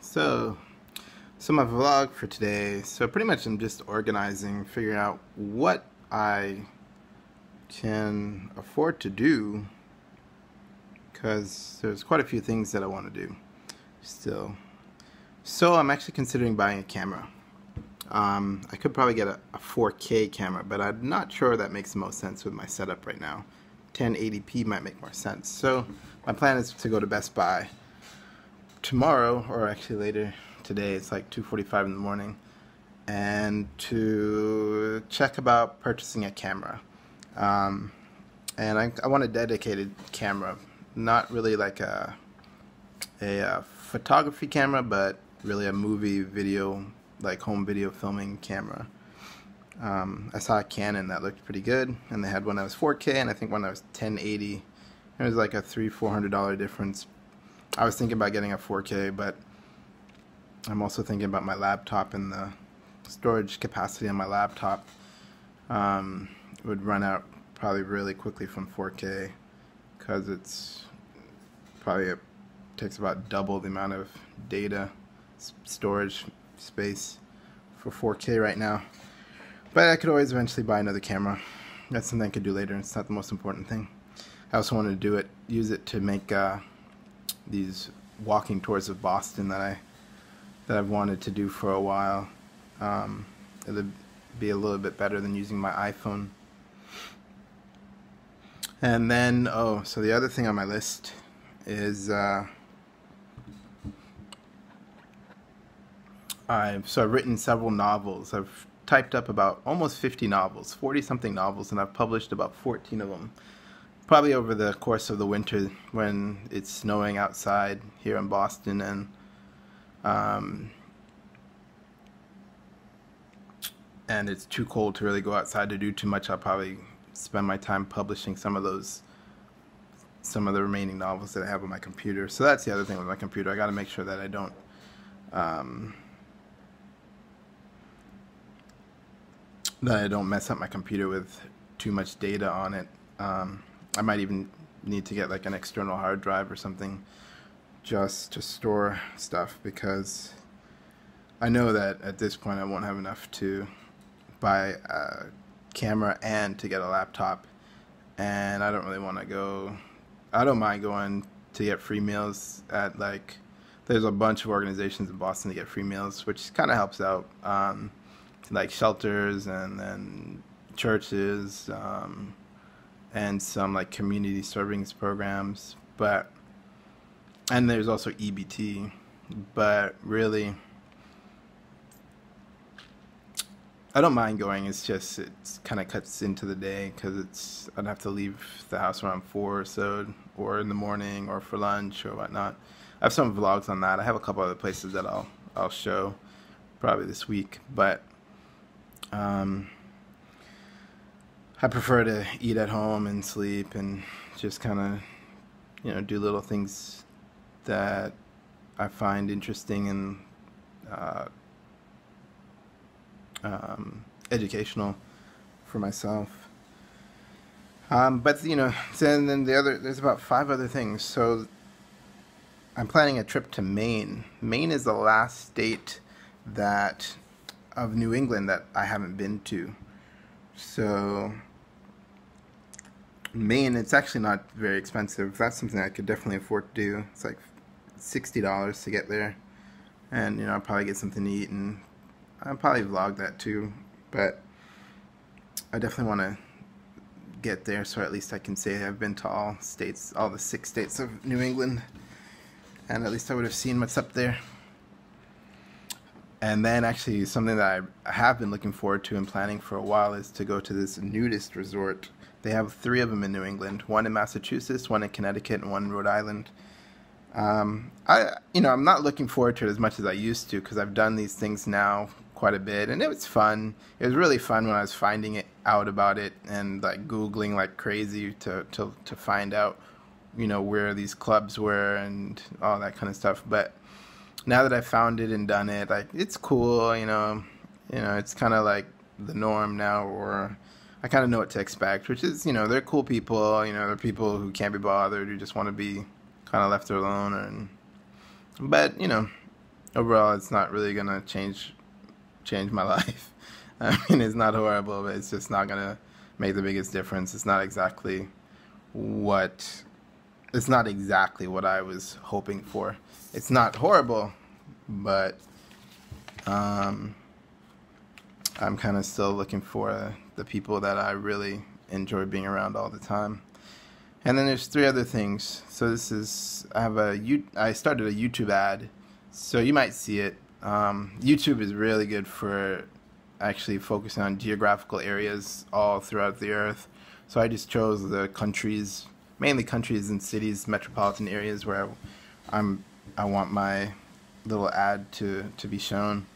So, so my vlog for today. So pretty much I'm just organizing, figuring out what I can afford to do, because there's quite a few things that I want to do still. So I'm actually considering buying a camera. I could probably get a 4K camera, but I'm not sure that makes the most sense with my setup right now. 1080p might make more sense. So my plan is to go to Best Buy tomorrow, or actually later today. It's like 2:45 in the morning, and to check about purchasing a camera. And I want a dedicated camera, not really like a photography camera, but really a movie video, like home video filming camera. I saw a Canon that looked pretty good, and they had one that was 4K, and I think one that was 1080. It was like a $300-400 difference. I was thinking about getting a 4K, but I'm also thinking about my laptop and the storage capacity on my laptop. It would run out probably really quickly from 4K, because it's probably takes about double the amount of data storage space for 4K right now. But I could always eventually buy another camera. That's something I could do later. It's not the most important thing. I also wanted to use it to make these walking tours of Boston that I've wanted to do for a while. It'll be a little bit better than using my iPhone. And then, so the other thing on my list is I've written several novels. I've typed up about almost 50 novels, 40-something novels, and I've published about 14 of them. Probably over the course of the winter when it's snowing outside here in Boston, and it's too cold to really go outside to do too much. I'll probably spend my time publishing some of the remaining novels that I have on my computer. So that's the other thing with my computer. I got to make sure that I don't mess up my computer with too much data on it. I might even need to get like an external hard drive or something just to store stuff, because I know that at this point I won't have enough to buy a camera and to get a laptop, and I don't really want to go. I don't mind going to get free meals at, like, there's a bunch of organizations in Boston to get free meals, which kind of helps out, like shelters and then churches, and some like community servings programs, and there's also EBT, but really I don't mind going. It's just, it's kind of cuts into the day, because I'd have to leave the house around 4 or so, or in the morning, or for lunch or whatnot. I have some vlogs on that. I have a couple other places that I'll show probably this week, but I prefer to eat at home and sleep and just kind of, do little things that I find interesting and educational for myself. But so then there's about 5 other things. So I'm planning a trip to Maine. Maine is the last state of New England that I haven't been to. So Maine, it's actually not very expensive. That's something I could definitely afford to do. It's like $60 to get there, and I'll probably get something to eat, and I'll probably vlog that too. But I definitely want to get there, so at least I can say I've been to all the 6 states of New England, and at least I would have seen what's up there. And then actually something that I have been looking forward to and planning for a while is to go to this nudist resort. They have 3 of them in New England, one in Massachusetts, one in Connecticut, and one in Rhode Island. I'm not looking forward to it as much as I used to, because I've done these things now quite a bit, and it was fun. It was really fun when I was finding out about it and like Googling like crazy to find out, where these clubs were and all that kind of stuff. But now that I've found it and done it, like, it's cool. It's kind of like the norm now, or I kind of know what to expect, which is, they're cool people. They're people who can't be bothered, who just want to be kind of left alone, but overall, it's not really gonna change my life. I mean, it's not horrible, but it's just not gonna make the biggest difference. What it's not exactly what I was hoping for. It's not horrible, but I'm kind of still looking for the people that I really enjoy being around all the time. And then there's three other things. So I started a YouTube ad, so you might see it. YouTube is really good for actually focusing on geographical areas all throughout the earth. So I just chose the countries, mainly countries and cities, metropolitan areas where I want my little ad to be shown.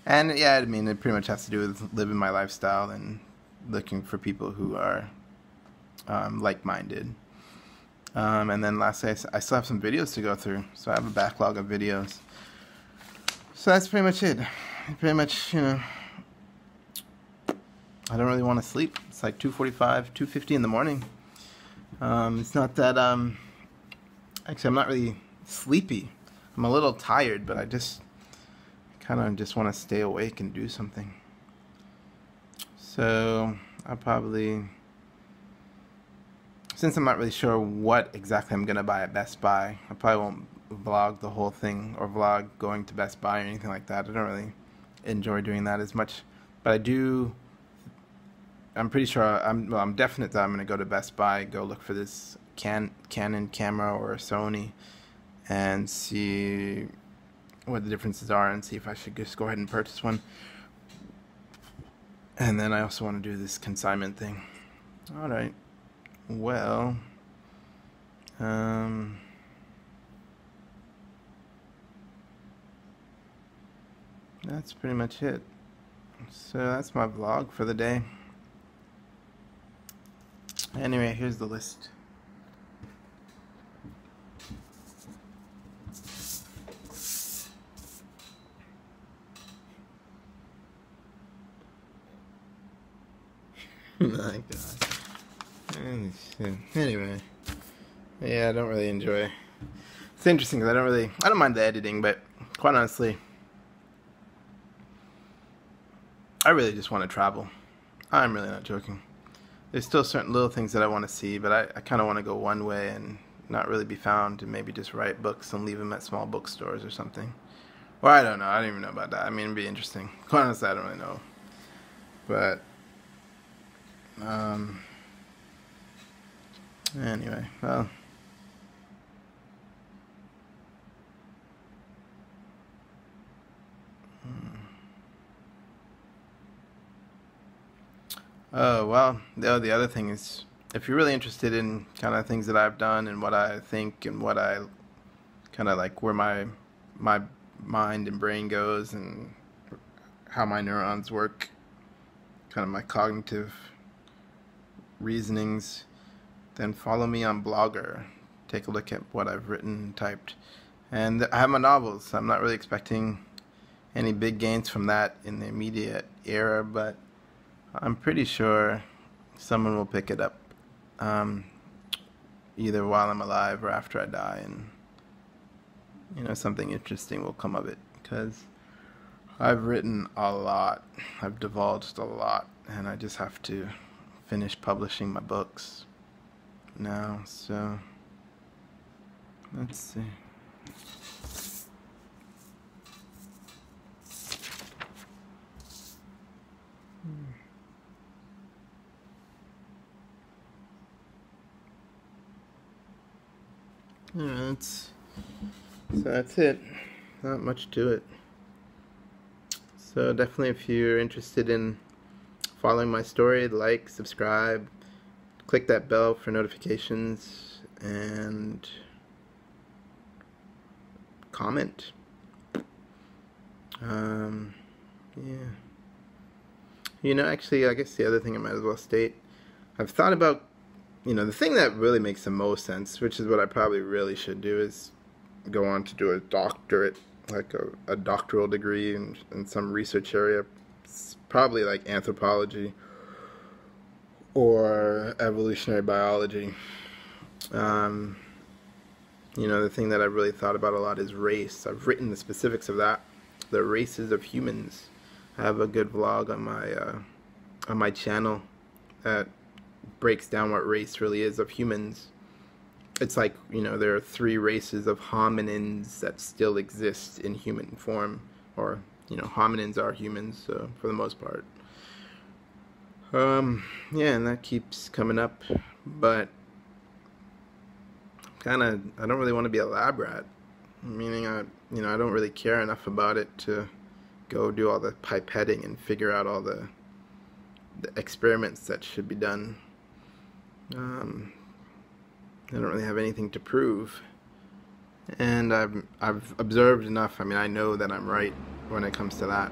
And yeah, I mean, it pretty much has to do with living my lifestyle and looking for people who are like-minded. And then lastly, I still have some videos to go through, so I have a backlog of videos. So that's pretty much it. Pretty much, I don't really want to sleep. It's like 2:45, 2:50 in the morning. It's not that, actually, I'm not really sleepy. I'm a little tired, but I just kind of just want to stay awake and do something. So I'll probably, since I'm not really sure what exactly I'm going to buy at Best Buy, I probably won't vlog the whole thing or vlog going to Best Buy or anything like that. I don't really enjoy doing that as much, but I'm pretty sure, I'm definite that I'm going to go to Best Buy, go look for this Canon camera or a Sony and see what the differences are and see if I should just go ahead and purchase one. And then I also want to do this consignment thing. Alright, well, that's pretty much it. So that's my vlog for the day. Anyway, here's the list. My God. Anyway, yeah, I don't really enjoy. It's interesting because I don't mind the editing, but quite honestly, I really just want to travel. I'm really not joking. There's still certain little things that I want to see, but I kind of want to go one way and not really be found, and maybe just write books and leave them at small bookstores or something. Or I don't know. I don't even know about that. I mean, it'd be interesting. Quite honestly, I don't really know. But anyway, well, oh, well, the other thing is, if you're really interested in kind of things that I've done and what I think and what I kind of like, where my mind and brain goes and how my neurons work, kind of my cognitive reasonings, then follow me on Blogger. Take a look at what I've written and typed. And I have my novels. I'm not really expecting any big gains from that in the immediate era, but I'm pretty sure someone will pick it up, either while I'm alive or after I die, and something interesting will come of it, because I've written a lot, I've divulged a lot, and I just have to finish publishing my books now. So let's see. Yeah, that's it. Not much to it. So definitely, if you're interested in following my story, like, subscribe, click that bell for notifications, and comment. Yeah. Actually, I guess the other thing I might as well state, I've thought about, the thing that really makes the most sense, which is what I probably really should do, is go on to do a doctorate, like a doctoral degree in some research area. It's probably like anthropology or evolutionary biology. You know, the thing that I've really thought about a lot is race. I've written the specifics of that, the races of humans. I have a good vlog on my channel that breaks down what race really is of humans. It's like, you know, there are 3 races of hominins that still exist in human form, or, you know, hominins are humans, so for the most part. Yeah, and that keeps coming up, but I don't really want to be a lab rat, meaning I don't really care enough about it to go do all the pipetting and figure out all the experiments that should be done. I don't really have anything to prove, and I've observed enough. I mean, I know that I'm right when it comes to that.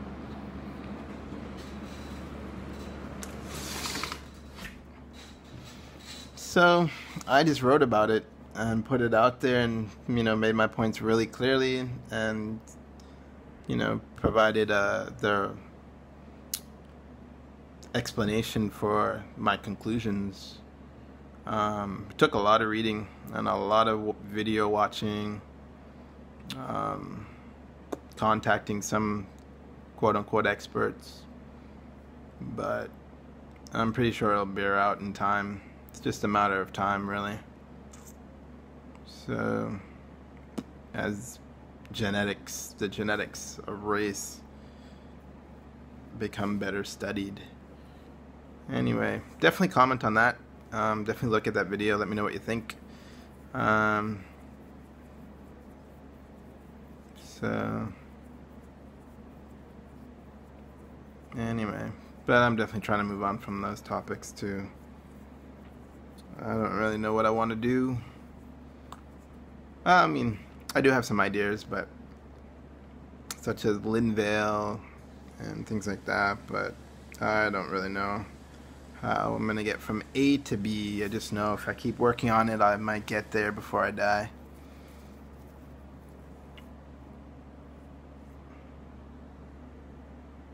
So I just wrote about it and put it out there, and, you know, made my points really clearly, and, you know, provided the explanation for my conclusions. It took a lot of reading and a lot of video watching, contacting some quote-unquote experts, but I'm pretty sure it'll bear out in time. It's just a matter of time, really. So, as the genetics of race become better studied. Anyway, definitely comment on that. Definitely look at that video. Let me know what you think. So, anyway, but I'm definitely trying to move on from those topics too. I don't really know what I want to do. I mean, I do have some ideas, but such as Linvale and things like that, but I don't really know how I'm gonna get from A to B. I just know if I keep working on it, I might get there before I die.